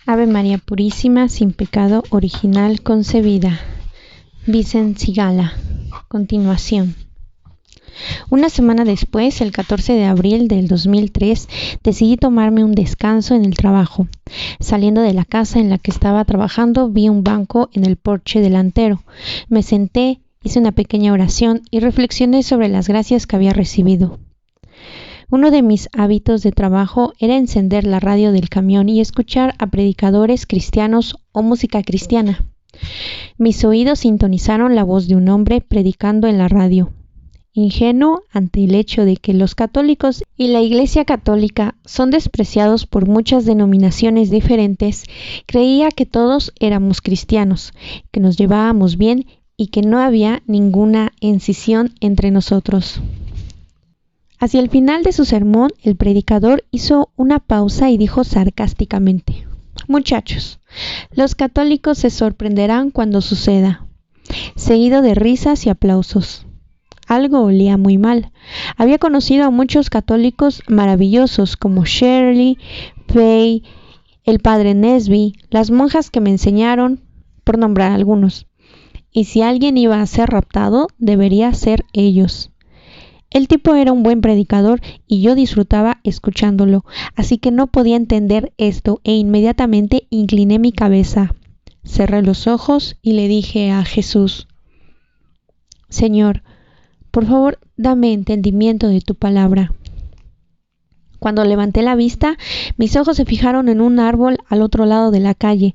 Ave María Purísima, sin pecado original concebida. Vicent Sigala. Continuación. Una semana después, el 14 de abril del 2003, decidí tomarme un descanso en el trabajo. Saliendo de la casa en la que estaba trabajando, vi un banco en el porche delantero. Me senté, hice una pequeña oración y reflexioné sobre las gracias que había recibido. Uno de mis hábitos de trabajo era encender la radio del camión y escuchar a predicadores cristianos o música cristiana. Mis oídos sintonizaron la voz de un hombre predicando en la radio. Ingenuo ante el hecho de que los católicos y la Iglesia Católica son despreciados por muchas denominaciones diferentes, creía que todos éramos cristianos, que nos llevábamos bien y que no había ninguna escisión entre nosotros. Hacia el final de su sermón, el predicador hizo una pausa y dijo sarcásticamente: «Muchachos, los católicos se sorprenderán cuando suceda», seguido de risas y aplausos. Algo olía muy mal. Había conocido a muchos católicos maravillosos como Shirley, Fay, el padre Nesby, las monjas que me enseñaron, por nombrar algunos. Y si alguien iba a ser raptado, debería ser ellos. El tipo era un buen predicador y yo disfrutaba escuchándolo, así que no podía entender esto e inmediatamente incliné mi cabeza. Cerré los ojos y le dije a Jesús: «Señor, por favor, dame entendimiento de tu palabra». Cuando levanté la vista, mis ojos se fijaron en un árbol al otro lado de la calle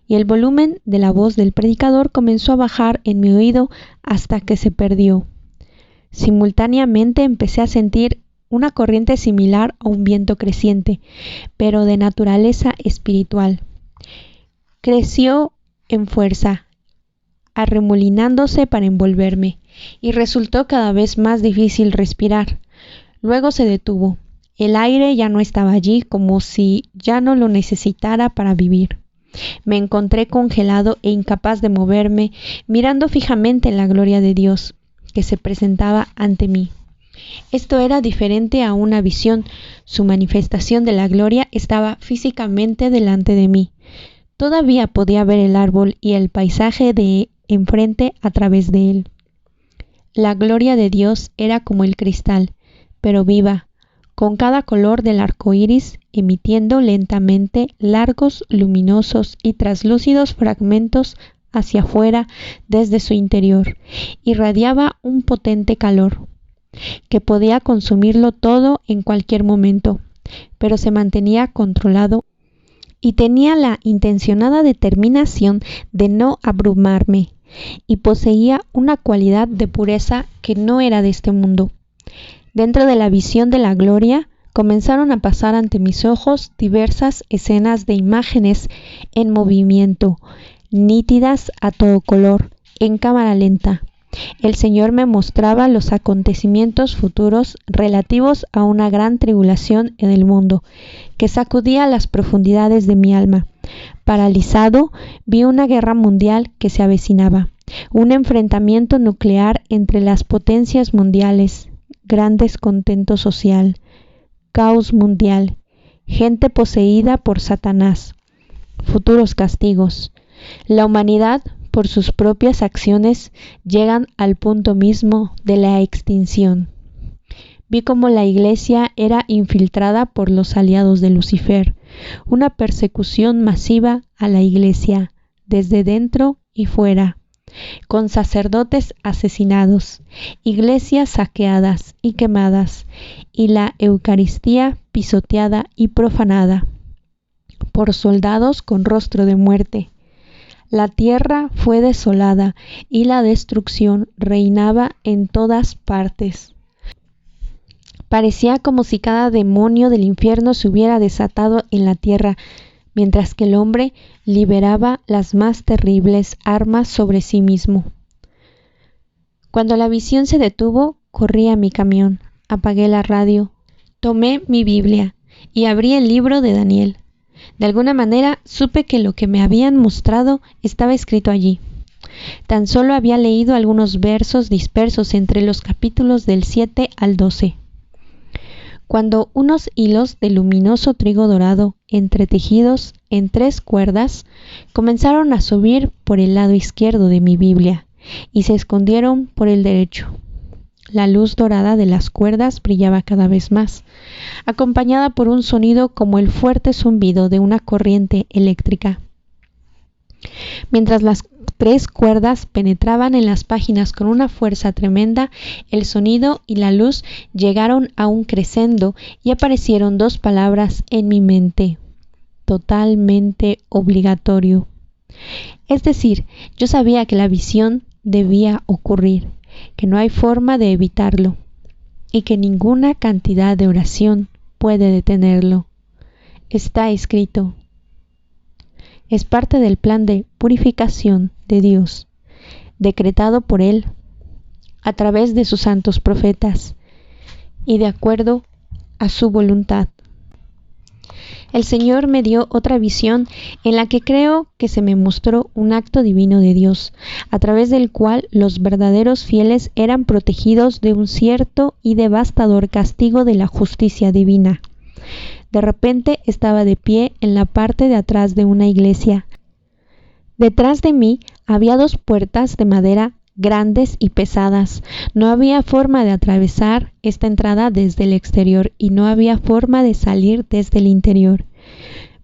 y el volumen de la voz del predicador comenzó a bajar en mi oído hasta que se perdió. Simultáneamente empecé a sentir una corriente similar a un viento creciente, pero de naturaleza espiritual. Creció en fuerza, arremolinándose para envolverme, y resultó cada vez más difícil respirar. Luego se detuvo. El aire ya no estaba allí, como si ya no lo necesitara para vivir. Me encontré congelado e incapaz de moverme, mirando fijamente en la gloria de Dios que se presentaba ante mí. Esto era diferente a una visión. Su manifestación de la gloria estaba físicamente delante de mí. Todavía podía ver el árbol y el paisaje de enfrente a través de él. La gloria de Dios era como el cristal, pero viva, con cada color del arco iris, emitiendo lentamente largos, luminosos y traslúcidos fragmentos hacia afuera desde su interior. Irradiaba un potente calor que podía consumirlo todo en cualquier momento, pero se mantenía controlado y tenía la intencionada determinación de no abrumarme, y poseía una cualidad de pureza que no era de este mundo. Dentro de la visión de la gloria comenzaron a pasar ante mis ojos diversas escenas de imágenes en movimiento, nítidas a todo color, en cámara lenta. El Señor me mostraba los acontecimientos futuros relativos a una gran tribulación en el mundo, que sacudía las profundidades de mi alma. Paralizado, vi una guerra mundial que se avecinaba, un enfrentamiento nuclear entre las potencias mundiales, gran descontento social, caos mundial, gente poseída por Satanás, futuros castigos. La humanidad, por sus propias acciones, llegan al punto mismo de la extinción. Vi cómo la Iglesia era infiltrada por los aliados de Lucifer, una persecución masiva a la Iglesia, desde dentro y fuera, con sacerdotes asesinados, iglesias saqueadas y quemadas, y la Eucaristía pisoteada y profanada por soldados con rostro de muerte. La tierra fue desolada y la destrucción reinaba en todas partes. Parecía como si cada demonio del infierno se hubiera desatado en la tierra, mientras que el hombre liberaba las más terribles armas sobre sí mismo. Cuando la visión se detuvo, corrí a mi camión, apagué la radio, tomé mi Biblia y abrí el libro de Daniel. De alguna manera supe que lo que me habían mostrado estaba escrito allí. Tan solo había leído algunos versos dispersos entre los capítulos del 7 al 12. Cuando unos hilos de luminoso trigo dorado, entretejidos en 3 cuerdas comenzaron a subir por el lado izquierdo de mi Biblia y se escondieron por el derecho. La luz dorada de las cuerdas brillaba cada vez más, acompañada por un sonido como el fuerte zumbido de una corriente eléctrica. Mientras las 3 cuerdas penetraban en las páginas con una fuerza tremenda, el sonido y la luz llegaron a un crescendo y aparecieron 2 palabras en mi mente: totalmente obligatorio. Es decir, yo sabía que la visión debía ocurrir, que no hay forma de evitarlo y que ninguna cantidad de oración puede detenerlo. Está escrito. Es parte del plan de purificación de Dios, decretado por Él a través de sus santos profetas y de acuerdo a su voluntad. El Señor me dio otra visión en la que creo que se me mostró un acto divino de Dios, a través del cual los verdaderos fieles eran protegidos de un cierto y devastador castigo de la justicia divina. De repente estaba de pie en la parte de atrás de una iglesia. Detrás de mí había 2 puertas de madera grandes y pesadas. No había forma de atravesar esta entrada desde el exterior y no había forma de salir desde el interior.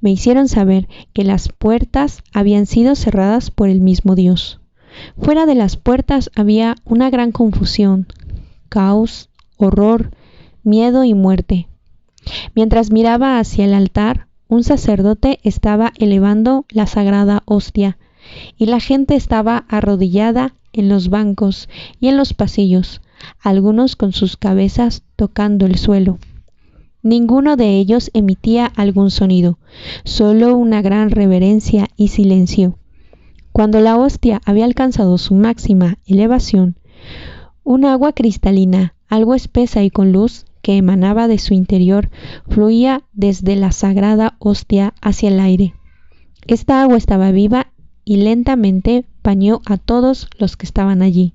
Me hicieron saber que las puertas habían sido cerradas por el mismo Dios. Fuera de las puertas había una gran confusión, caos, horror, miedo y muerte. Mientras miraba hacia el altar, un sacerdote estaba elevando la sagrada hostia y la gente estaba arrodillada en los bancos y en los pasillos, algunos con sus cabezas tocando el suelo. Ninguno de ellos emitía algún sonido, solo una gran reverencia y silencio. Cuando la hostia había alcanzado su máxima elevación, un agua cristalina, algo espesa y con luz, que emanaba de su interior, fluía desde la sagrada hostia hacia el aire. Esta agua estaba viva y lentamente bañó a todos los que estaban allí.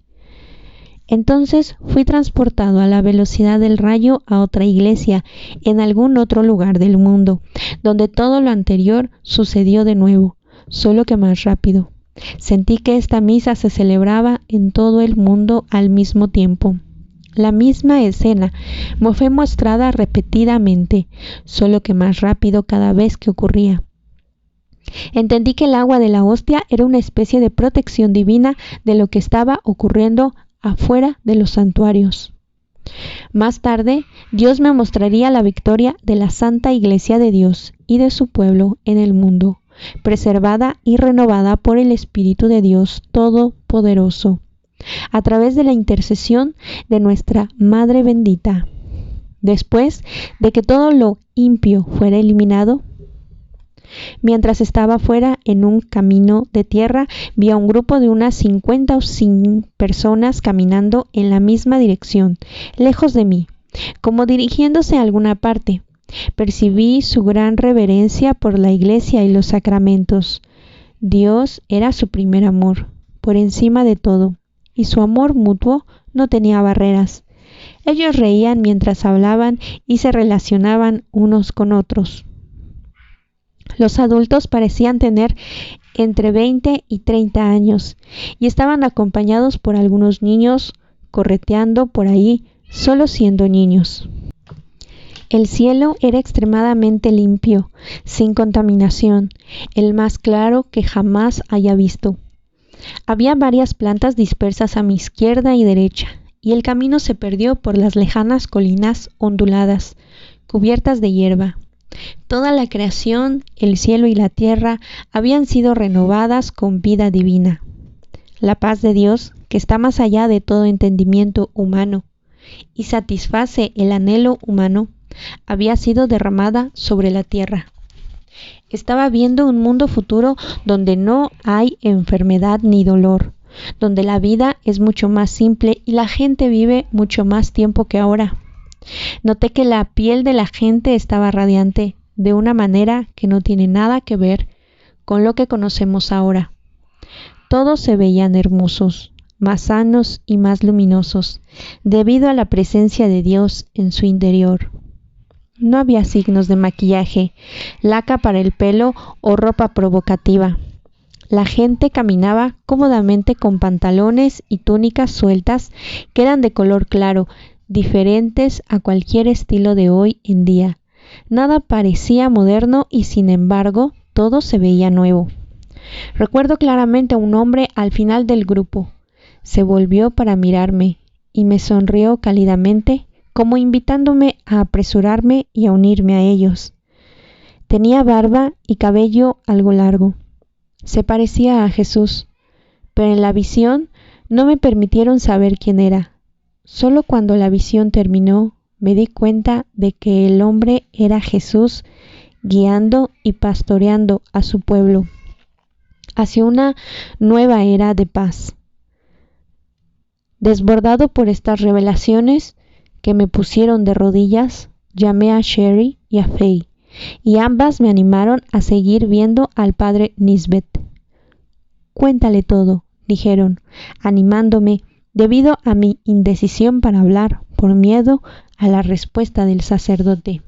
Entonces fui transportado a la velocidad del rayo a otra iglesia en algún otro lugar del mundo, donde todo lo anterior sucedió de nuevo, solo que más rápido. Sentí que esta misa se celebraba en todo el mundo al mismo tiempo. La misma escena me fue mostrada repetidamente, solo que más rápido cada vez que ocurría. Entendí que el agua de la hostia era una especie de protección divina de lo que estaba ocurriendo afuera de los santuarios. Más tarde, Dios me mostraría la victoria de la Santa Iglesia de Dios y de su pueblo en el mundo, preservada y renovada por el Espíritu de Dios Todopoderoso, a través de la intercesión de nuestra Madre bendita. Después de que todo lo impío fuera eliminado, mientras estaba fuera en un camino de tierra, vi a un grupo de unas 50 o 100 personas caminando en la misma dirección, lejos de mí, como dirigiéndose a alguna parte. Percibí su gran reverencia por la iglesia y los sacramentos. Dios era su primer amor, por encima de todo, y su amor mutuo no tenía barreras. Ellos reían mientras hablaban y se relacionaban unos con otros. Los adultos parecían tener entre 20 y 30 años y estaban acompañados por algunos niños correteando por ahí, solo siendo niños. El cielo era extremadamente limpio, sin contaminación, el más claro que jamás haya visto. Había varias plantas dispersas a mi izquierda y derecha, y el camino se perdió por las lejanas colinas onduladas, cubiertas de hierba. Toda la creación, el cielo y la tierra, habían sido renovadas con vida divina. La paz de Dios, que está más allá de todo entendimiento humano y satisface el anhelo humano, había sido derramada sobre la tierra. Estaba viendo un mundo futuro donde no hay enfermedad ni dolor, donde la vida es mucho más simple y la gente vive mucho más tiempo que ahora. Noté que la piel de la gente estaba radiante de una manera que no tiene nada que ver con lo que conocemos ahora. Todos se veían hermosos, más sanos y más luminosos, debido a la presencia de Dios en su interior. No había signos de maquillaje, laca para el pelo o ropa provocativa. La gente caminaba cómodamente con pantalones y túnicas sueltas que eran de color claro, diferentes a cualquier estilo de hoy en día. Nada parecía moderno y sin embargo todo se veía nuevo. Recuerdo claramente a un hombre al final del grupo. Se volvió para mirarme y me sonrió cálidamente, como invitándome a apresurarme y a unirme a ellos. Tenía barba y cabello algo largo. Se parecía a Jesús, pero en la visión no me permitieron saber quién era. Solo cuando la visión terminó me di cuenta de que el hombre era Jesús guiando y pastoreando a su pueblo hacia una nueva era de paz. Desbordado por estas revelaciones que me pusieron de rodillas, llamé a Sherry y a Faye, y ambas me animaron a seguir viendo al padre Nisbet. Cuéntale todo, dijeron, animándome debido a mi indecisión para hablar por miedo a la respuesta del sacerdote.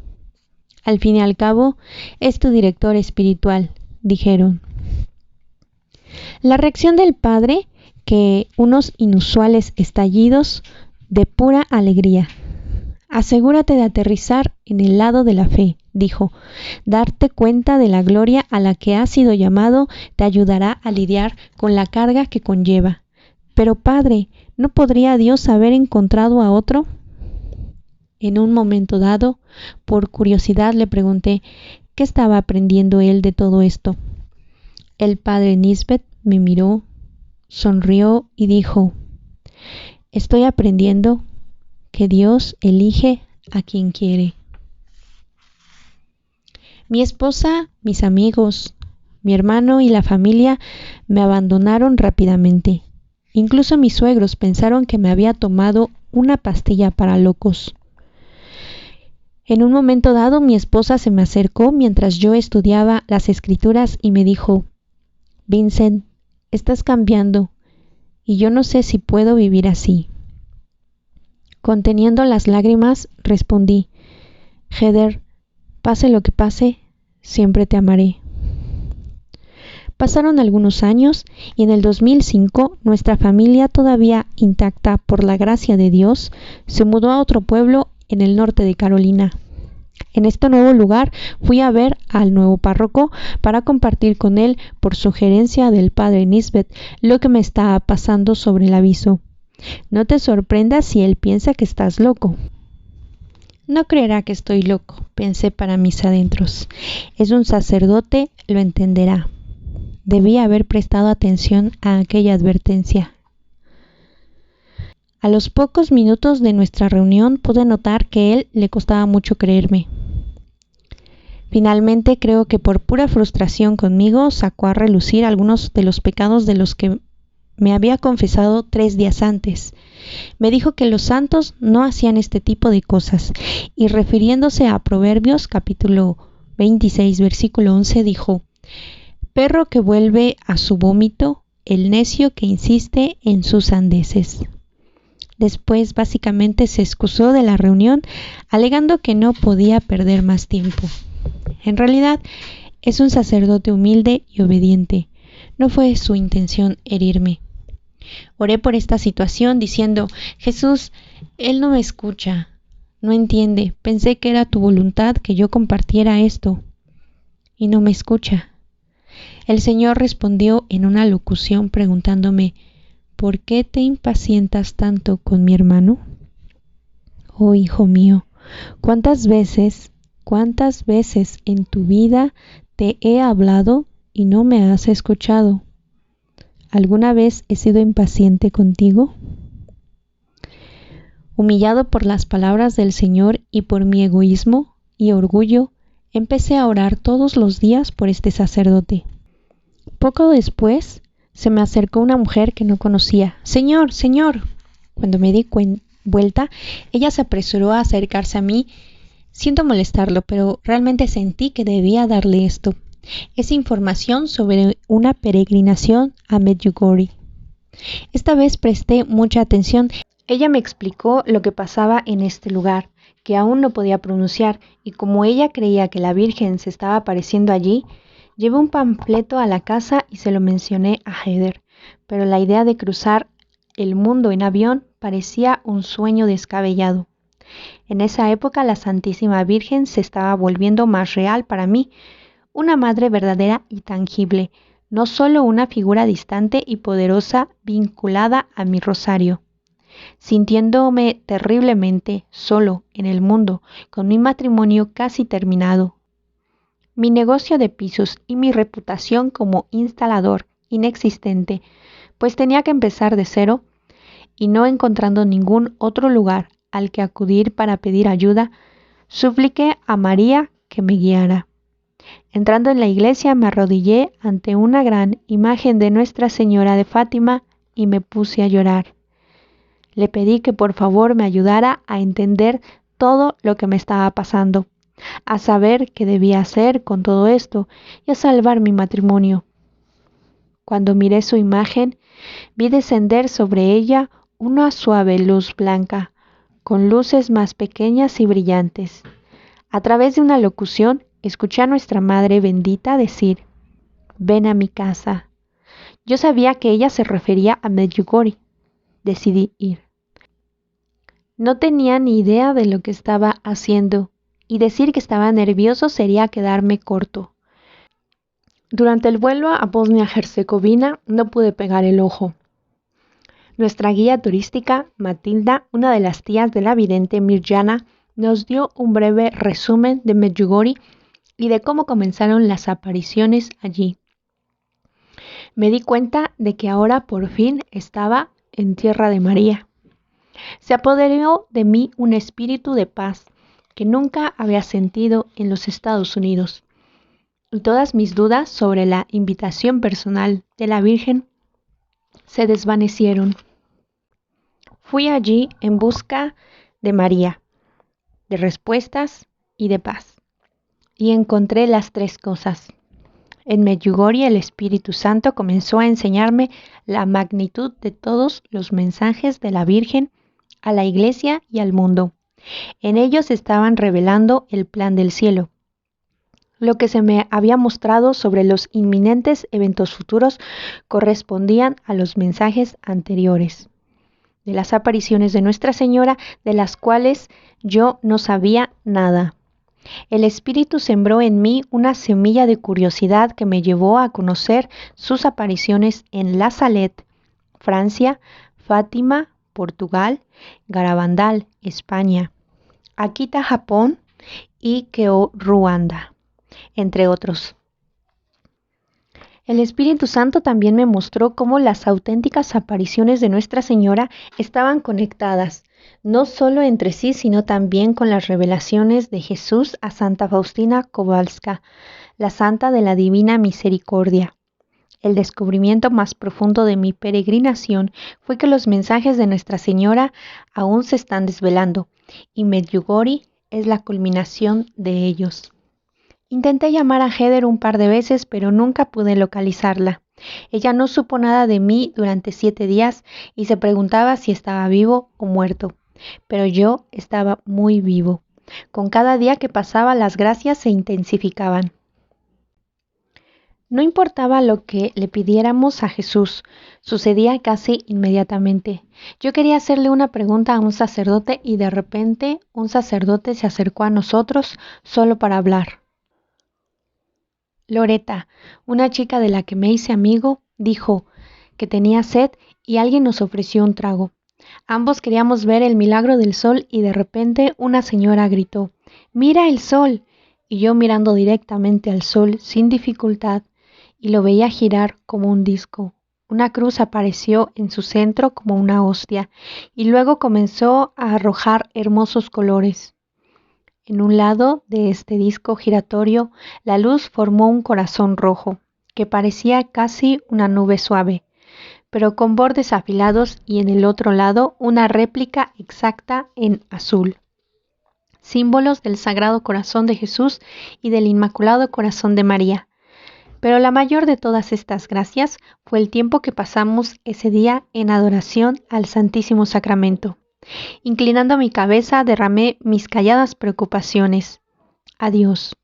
Al fin y al cabo, es tu director espiritual, dijeron. La reacción del padre, que unos inusuales estallidos de pura alegría. Asegúrate de aterrizar en el lado de la fe, dijo. Darte cuenta de la gloria a la que has sido llamado te ayudará a lidiar con la carga que conlleva. Pero padre, ¿no podría Dios haber encontrado a otro? En un momento dado, por curiosidad le pregunté qué estaba aprendiendo él de todo esto. El padre Nisbet me miró, sonrió y dijo, estoy aprendiendo que Dios elige a quien quiere. Mi esposa, mis amigos, mi hermano y la familia me abandonaron rápidamente. Incluso mis suegros pensaron que me había tomado una pastilla para locos. En un momento dado, mi esposa se me acercó mientras yo estudiaba las escrituras y me dijo, Vincent, estás cambiando y yo no sé si puedo vivir así. Conteniendo las lágrimas, respondí, Heather, pase lo que pase, siempre te amaré. Pasaron algunos años y en el 2005 nuestra familia, todavía intacta por la gracia de Dios, se mudó a otro pueblo en el norte de Carolina. En este nuevo lugar fui a ver al nuevo párroco para compartir con él, por sugerencia del padre Nisbet, lo que me estaba pasando sobre el aviso. No te sorprendas si él piensa que estás loco. No creerá que estoy loco, pensé para mis adentros. Es un sacerdote, lo entenderá. Debí haber prestado atención a aquella advertencia. A los pocos minutos de nuestra reunión pude notar que a él le costaba mucho creerme. Finalmente, creo que por pura frustración conmigo, sacó a relucir algunos de los pecados de los que me había confesado 3 días antes. Me dijo que los santos no hacían este tipo de cosas, y refiriéndose a Proverbios capítulo 26, versículo 11, dijo, perro que vuelve a su vómito, el necio que insiste en sus sandeces. Después, básicamente, se excusó de la reunión, alegando que no podía perder más tiempo. En realidad, es un sacerdote humilde y obediente. No fue su intención herirme. Oré por esta situación diciendo, Jesús, Él no me escucha, no entiende, pensé que era tu voluntad que yo compartiera esto, y no me escucha. El Señor respondió en una locución preguntándome, ¿por qué te impacientas tanto con mi hermano? Oh, hijo mío, ¿cuántas veces en tu vida te he hablado y no me has escuchado? ¿Alguna vez he sido impaciente contigo? Humillado por las palabras del Señor y por mi egoísmo y orgullo, empecé a orar todos los días por este sacerdote. Poco después, se me acercó una mujer que no conocía. Señor, Señor. Cuando me di vuelta, ella se apresuró a acercarse a mí. Siento molestarlo, pero realmente sentí que debía darle esto. Es información sobre una peregrinación a Medjugorje. Esta vez presté mucha atención. Ella me explicó lo que pasaba en este lugar, que aún no podía pronunciar, y como ella creía que la Virgen se estaba apareciendo allí, llevé un panfleto a la casa y se lo mencioné a Heather, pero la idea de cruzar el mundo en avión parecía un sueño descabellado. En esa época la Santísima Virgen se estaba volviendo más real para mí, una madre verdadera y tangible, no solo una figura distante y poderosa vinculada a mi rosario. Sintiéndome terriblemente solo en el mundo, con mi matrimonio casi terminado, mi negocio de pisos y mi reputación como instalador inexistente, pues tenía que empezar de cero, y no encontrando ningún otro lugar al que acudir para pedir ayuda, supliqué a María que me guiara. Entrando en la iglesia me arrodillé ante una gran imagen de Nuestra Señora de Fátima y me puse a llorar. Le pedí que por favor me ayudara a entender todo lo que me estaba pasando, a saber qué debía hacer con todo esto y a salvar mi matrimonio. Cuando miré su imagen, vi descender sobre ella una suave luz blanca, con luces más pequeñas y brillantes. A través de una locución, escuché a nuestra Madre bendita decir: «Ven a mi casa». Yo sabía que ella se refería a Medjugorje. Decidí ir. No tenía ni idea de lo que estaba haciendo, y decir que estaba nervioso sería quedarme corto. Durante el vuelo a Bosnia-Herzegovina no pude pegar el ojo. Nuestra guía turística, Matilda, una de las tías de la vidente Mirjana, nos dio un breve resumen de Medjugorje y de cómo comenzaron las apariciones allí. Me di cuenta de que ahora por fin estaba en tierra de María. Se apoderó de mí un espíritu de paz que nunca había sentido en los Estados Unidos, y todas mis dudas sobre la invitación personal de la Virgen se desvanecieron. Fui allí en busca de María, de respuestas y de paz, y encontré las tres cosas. En Medjugorje el Espíritu Santo comenzó a enseñarme la magnitud de todos los mensajes de la Virgen a la Iglesia y al mundo. En ellos estaban revelando el plan del cielo. Lo que se me había mostrado sobre los inminentes eventos futuros correspondían a los mensajes anteriores, de las apariciones de Nuestra Señora, de las cuales yo no sabía nada. El Espíritu sembró en mí una semilla de curiosidad que me llevó a conocer sus apariciones en La Salette, Francia, Fátima, Portugal, Garabandal, España, Akita, Japón y Keio, Ruanda, entre otros. El Espíritu Santo también me mostró cómo las auténticas apariciones de Nuestra Señora estaban conectadas, no solo entre sí, sino también con las revelaciones de Jesús a Santa Faustina Kowalska, la Santa de la Divina Misericordia. El descubrimiento más profundo de mi peregrinación fue que los mensajes de Nuestra Señora aún se están desvelando, y Medjugorje es la culminación de ellos. Intenté llamar a Heather un par de veces, pero nunca pude localizarla. Ella no supo nada de mí durante 7 días y se preguntaba si estaba vivo o muerto. Pero yo estaba muy vivo. Con cada día que pasaba, las gracias se intensificaban. No importaba lo que le pidiéramos a Jesús, sucedía casi inmediatamente. Yo quería hacerle una pregunta a un sacerdote y de repente un sacerdote se acercó a nosotros solo para hablar. Loretta, una chica de la que me hice amigo, dijo que tenía sed y alguien nos ofreció un trago. Ambos queríamos ver el milagro del sol y de repente una señora gritó: «¡Mira el sol!» Y yo mirando directamente al sol sin dificultad y lo veía girar como un disco. Una cruz apareció en su centro como una hostia y luego comenzó a arrojar hermosos colores. En un lado de este disco giratorio, la luz formó un corazón rojo, que parecía casi una nube suave, pero con bordes afilados, y en el otro lado una réplica exacta en azul. Símbolos del Sagrado Corazón de Jesús y del Inmaculado Corazón de María. Pero la mayor de todas estas gracias fue el tiempo que pasamos ese día en adoración al Santísimo Sacramento. Inclinando mi cabeza, derramé mis calladas preocupaciones a Dios.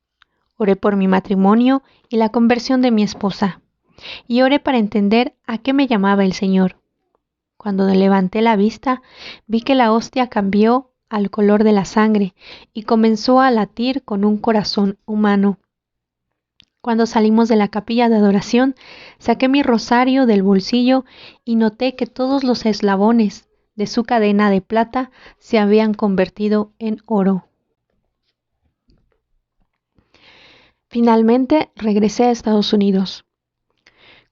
Oré por mi matrimonio y la conversión de mi esposa. Y oré para entender a qué me llamaba el Señor. Cuando levanté la vista, vi que la hostia cambió al color de la sangre y comenzó a latir con un corazón humano. Cuando salimos de la capilla de adoración, saqué mi rosario del bolsillo y noté que todos los eslabones de su cadena de plata se habían convertido en oro. Finalmente regresé a Estados Unidos.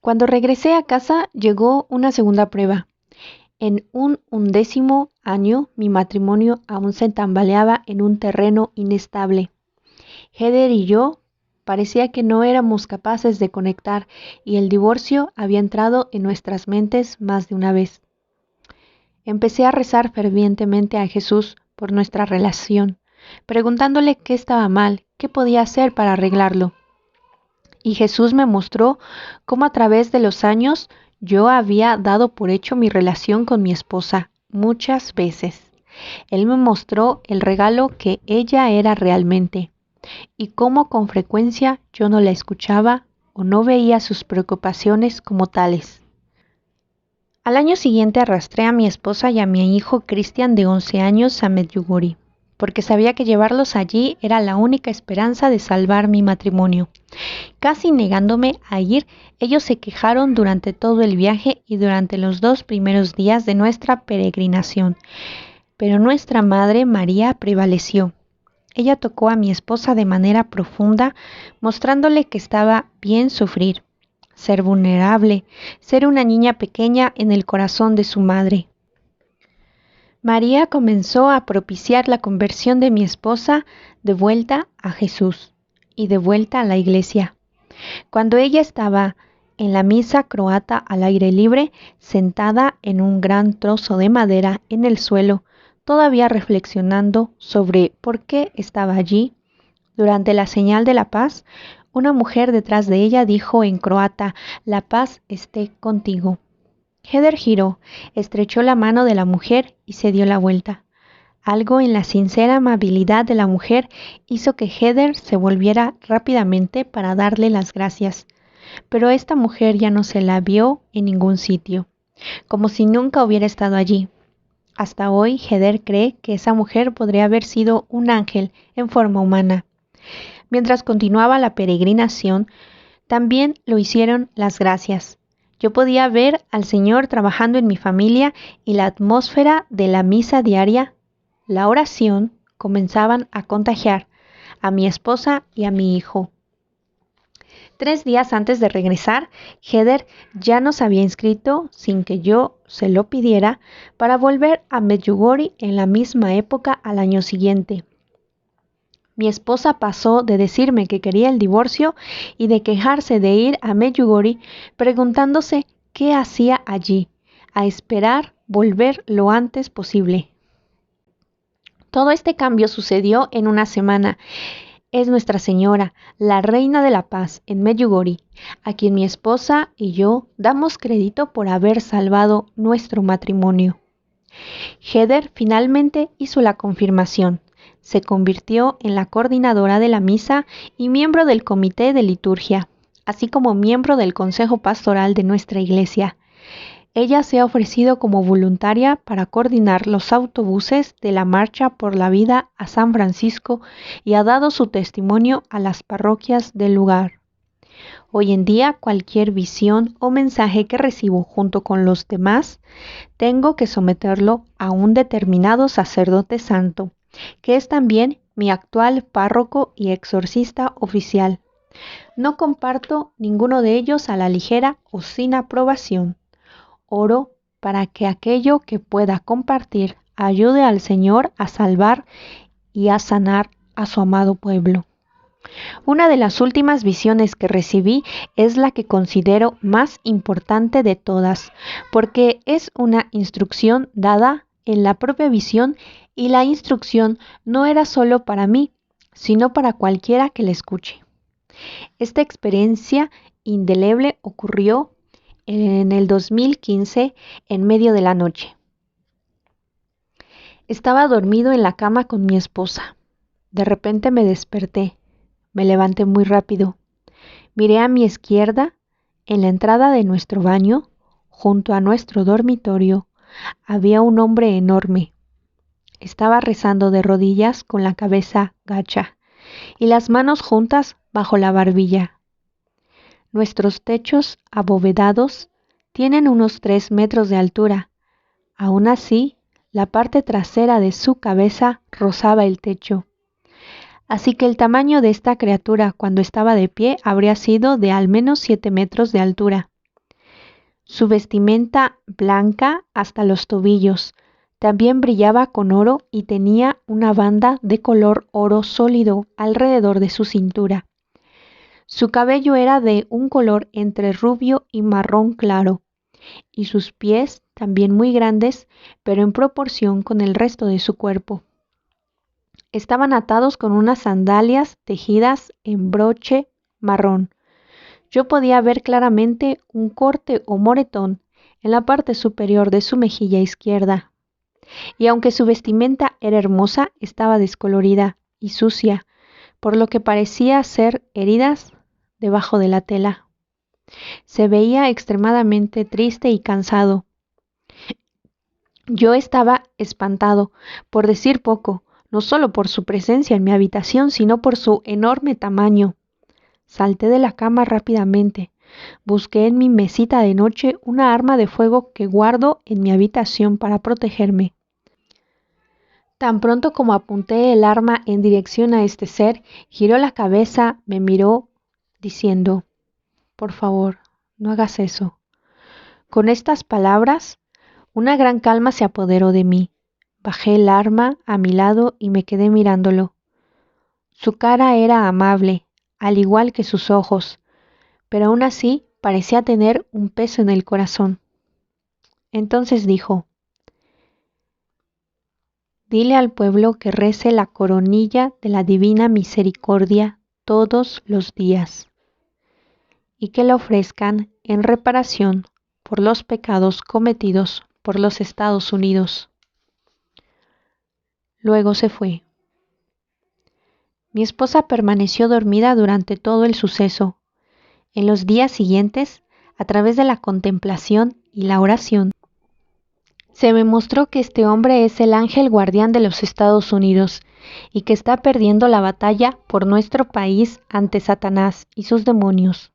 Cuando regresé a casa llegó una segunda prueba. En un 11º año mi matrimonio aún se tambaleaba en un terreno inestable. Heather y yo parecía que no éramos capaces de conectar y el divorcio había entrado en nuestras mentes más de una vez. Empecé a rezar fervientemente a Jesús por nuestra relación, preguntándole qué estaba mal, qué podía hacer para arreglarlo. Y Jesús me mostró cómo a través de los años yo había dado por hecho mi relación con mi esposa muchas veces. Él me mostró el regalo que ella era realmente y cómo con frecuencia yo no la escuchaba o no veía sus preocupaciones como tales. Al año siguiente arrastré a mi esposa y a mi hijo Christian de 11 años a Medjugorje, porque sabía que llevarlos allí era la única esperanza de salvar mi matrimonio. Casi negándome a ir, ellos se quejaron durante todo el viaje y durante los 2 primeros días de nuestra peregrinación. Pero nuestra Madre María prevaleció. Ella tocó a mi esposa de manera profunda, mostrándole que estaba bien sufrir, ser vulnerable, ser una niña pequeña en el corazón de su madre. María comenzó a propiciar la conversión de mi esposa de vuelta a Jesús y de vuelta a la iglesia. Cuando ella estaba en la misa croata al aire libre, sentada en un gran trozo de madera en el suelo, todavía reflexionando sobre por qué estaba allí, durante la señal de la paz, una mujer detrás de ella dijo en croata: «La paz esté contigo». Heather giró, estrechó la mano de la mujer y se dio la vuelta. Algo en la sincera amabilidad de la mujer hizo que Heather se volviera rápidamente para darle las gracias. Pero esta mujer ya no se la vio en ningún sitio, como si nunca hubiera estado allí. Hasta hoy, Heather cree que esa mujer podría haber sido un ángel en forma humana. Mientras continuaba la peregrinación, también lo hicieron las gracias. Yo podía ver al Señor trabajando en mi familia y la atmósfera de la misa diaria, la oración, comenzaban a contagiar a mi esposa y a mi hijo. 3 días antes de regresar, Heather ya nos había inscrito, sin que yo se lo pidiera, para volver a Medjugorje en la misma época al año siguiente. Mi esposa pasó de decirme que quería el divorcio y de quejarse de ir a Medjugorje preguntándose qué hacía allí, a esperar volver lo antes posible. Todo este cambio sucedió en una semana. Es Nuestra Señora, la Reina de la Paz en Medjugorje, a quien mi esposa y yo damos crédito por haber salvado nuestro matrimonio. Heather finalmente hizo la confirmación. Se convirtió en la coordinadora de la misa y miembro del comité de liturgia, así como miembro del consejo pastoral de nuestra iglesia. Ella se ha ofrecido como voluntaria para coordinar los autobuses de la Marcha por la Vida a San Francisco y ha dado su testimonio a las parroquias del lugar. Hoy en día, cualquier visión o mensaje que recibo junto con los demás, tengo que someterlo a un determinado sacerdote santo, que es también mi actual párroco y exorcista oficial. No comparto ninguno de ellos a la ligera o sin aprobación. Oro para que aquello que pueda compartir ayude al Señor a salvar y a sanar a su amado pueblo. Una de las últimas visiones que recibí es la que considero más importante de todas, porque es una instrucción dada en la propia visión y la instrucción no era solo para mí, sino para cualquiera que la escuche. Esta experiencia indeleble ocurrió en el 2015 en medio de la noche. Estaba dormido en la cama con mi esposa. De repente me desperté. Me levanté muy rápido. Miré a mi izquierda, en la entrada de nuestro baño, junto a nuestro dormitorio, había un hombre enorme. Estaba rezando de rodillas con la cabeza gacha y las manos juntas bajo la barbilla. Nuestros techos abovedados tienen unos 3 metros de altura. Aún así, la parte trasera de su cabeza rozaba el techo. Así que el tamaño de esta criatura cuando estaba de pie habría sido de al menos 7 metros de altura. Su vestimenta blanca hasta los tobillos también brillaba con oro y tenía una banda de color oro sólido alrededor de su cintura. Su cabello era de un color entre rubio y marrón claro, y sus pies, también muy grandes, pero en proporción con el resto de su cuerpo. Estaban atados con unas sandalias tejidas en broche marrón. Yo podía ver claramente un corte o moretón en la parte superior de su mejilla izquierda. Y aunque su vestimenta era hermosa, estaba descolorida y sucia, por lo que parecía ser heridas debajo de la tela. Se veía extremadamente triste y cansado. Yo estaba espantado, por decir poco, no solo por su presencia en mi habitación, sino por su enorme tamaño. Salté de la cama rápidamente. Busqué en mi mesita de noche una arma de fuego que guardo en mi habitación para protegerme. Tan pronto como apunté el arma en dirección a este ser, giró la cabeza, me miró, diciendo: «Por favor, no hagas eso». Con estas palabras, una gran calma se apoderó de mí. Bajé el arma a mi lado y me quedé mirándolo. Su cara era amable, al igual que sus ojos, pero aún así parecía tener un peso en el corazón. Entonces dijo: «Dile al pueblo que rece la coronilla de la Divina Misericordia todos los días y que la ofrezcan en reparación por los pecados cometidos por los Estados Unidos». Luego se fue. Mi esposa permaneció dormida durante todo el suceso. En los días siguientes, a través de la contemplación y la oración, se me mostró que este hombre es el ángel guardián de los Estados Unidos y que está perdiendo la batalla por nuestro país ante Satanás y sus demonios.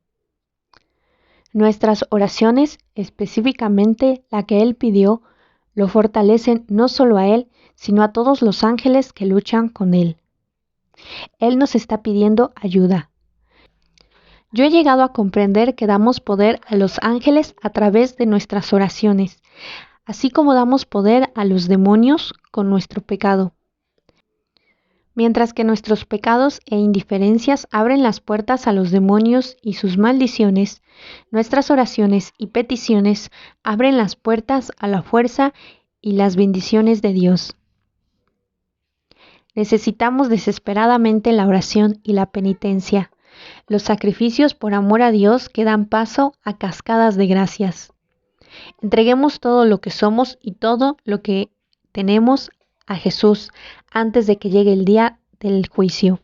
Nuestras oraciones, específicamente la que él pidió, lo fortalecen no solo a él, sino a todos los ángeles que luchan con él. Él nos está pidiendo ayuda. Yo he llegado a comprender que damos poder a los ángeles a través de nuestras oraciones, así como damos poder a los demonios con nuestro pecado. Mientras que nuestros pecados e indiferencias abren las puertas a los demonios y sus maldiciones, nuestras oraciones y peticiones abren las puertas a la fuerza y las bendiciones de Dios. Necesitamos desesperadamente la oración y la penitencia, los sacrificios por amor a Dios que dan paso a cascadas de gracias. Entreguemos todo lo que somos y todo lo que tenemos a Jesús antes de que llegue el día del juicio.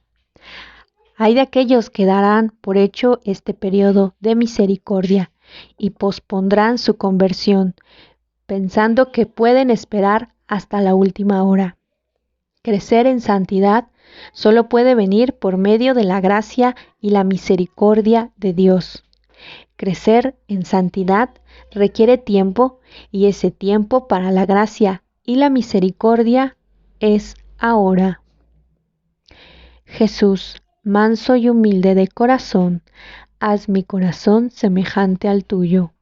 Hay de aquellos que darán por hecho este periodo de misericordia y pospondrán su conversión, pensando que pueden esperar hasta la última hora. Crecer en santidad solo puede venir por medio de la gracia y la misericordia de Dios. Crecer en santidad requiere tiempo y ese tiempo para la gracia y la misericordia es ahora. Jesús, manso y humilde de corazón, haz mi corazón semejante al tuyo.